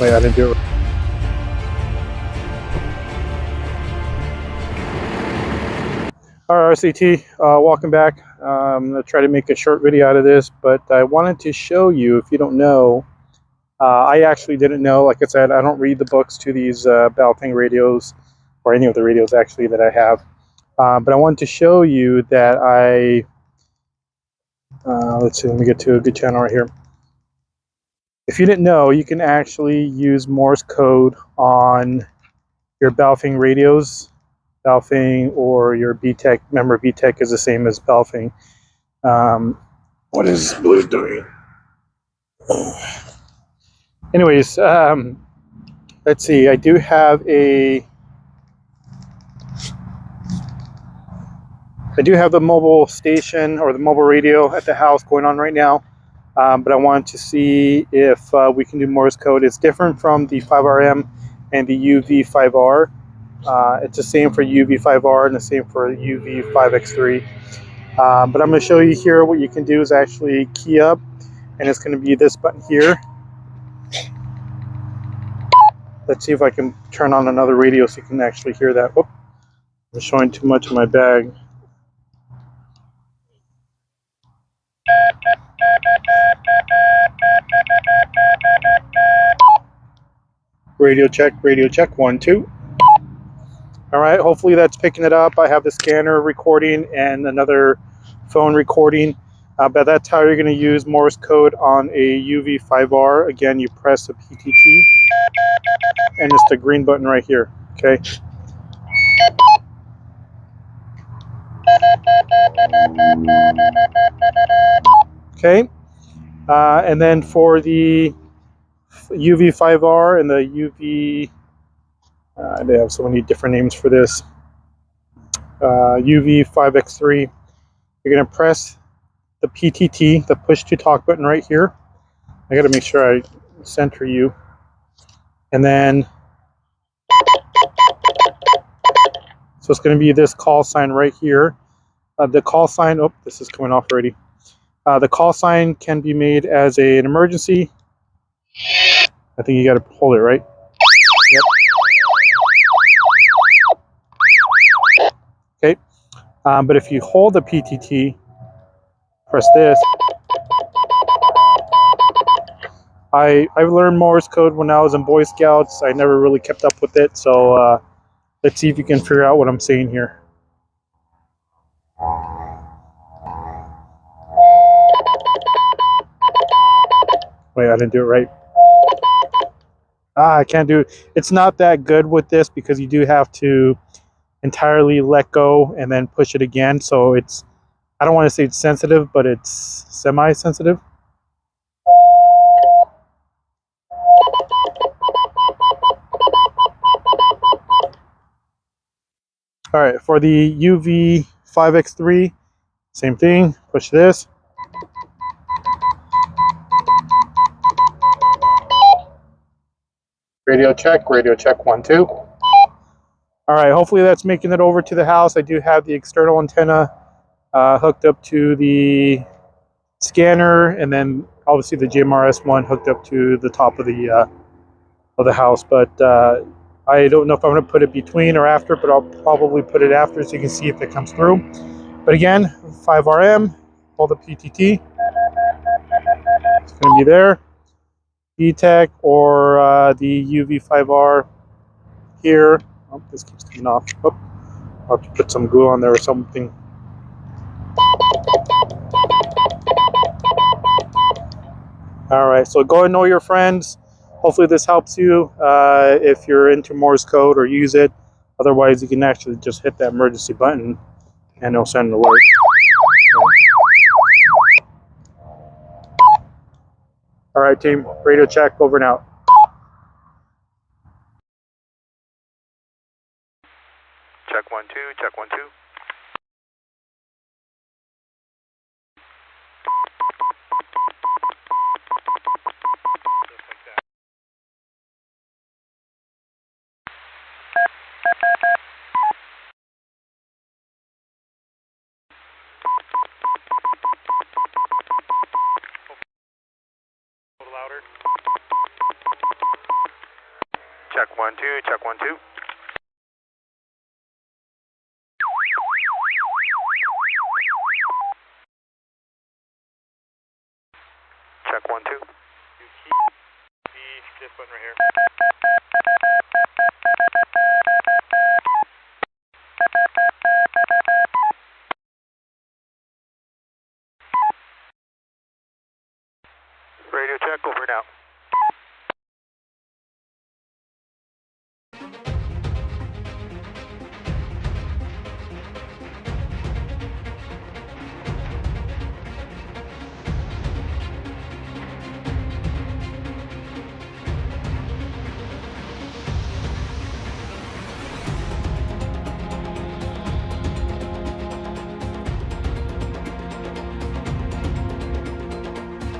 Wait, I didn't do it. Alright, RCT, welcome back. I'm going to try to make a short video out of this, but I wanted to show you, if you don't know, I actually didn't know, like I said, I don't read the books to these Baofeng radios, or any of the radios actually that I have, but I wanted to show you that let's see, let me get to a good channel right here. If you didn't know, you can actually use Morse code on your Baofeng radios. Baofeng or your BTECH. Remember, BTECH is the same as Baofeng. What is blue doing? Anyways, let's see. I do have the mobile station or the mobile radio at the house going on right now, but I wanted to see if we can do Morse code. It's different from the 5RM and the UV5R. It's the same for UV5R and the same for UV5X3. But I'm going to show you here what you can do is actually key up, and it's going to be this button here. Let's see if I can turn on another radio so you can actually hear that. Whoop, I'm showing too much of my bag. Radio check, 1, 2. All right, hopefully that's picking it up. I have the scanner recording and another phone recording, but that's how you're going to use Morse code on a UV5R. Again, you press the PTT, and it's the green button right here, okay? Okay, and then for the UV5R and the UV, they have so many different names for this, UV5X3, you're going to press the PTT, the push to talk button right here. I got to make sure I center you. And then, so it's going to be this call sign right here. The call sign, oh, this is coming off already. The call sign can be made as an emergency. I think you got to hold it, right? Yep. Okay. But if you hold the PTT, press this. I've learned Morse code when I was in Boy Scouts. I never really kept up with it, so let's see if you can figure out what I'm saying here. Wait, I didn't do it right. I can't do it. It's not that good with this because you do have to entirely let go and then push it again. So it's, I don't want to say it's sensitive, but it's semi-sensitive. All right, for the UV5X3, same thing, push this. Radio check, 1, 2. All right, hopefully that's making it over to the house. I do have the external antenna hooked up to the scanner, and then obviously the JMRS one hooked up to the top of the house. But I don't know if I'm going to put it between or after, but I'll probably put it after so you can see if it comes through. But again, 5RM, hold the PTT. It's going to be there. BTECH or the UV5R here. Oh, this keeps coming off. Oh, I'll have to put some glue on there or something. All right, so go and know your friends. Hopefully this helps you if you're into Morse code or use it. Otherwise, you can actually just hit that emergency button and it'll send an alert. All right, team, radio check, over and out. Check 1, 2, check 1, 2. A little louder. 1, 2, check 1, 2. Check 1, 2. You keep this button right here. Radio check, over and out.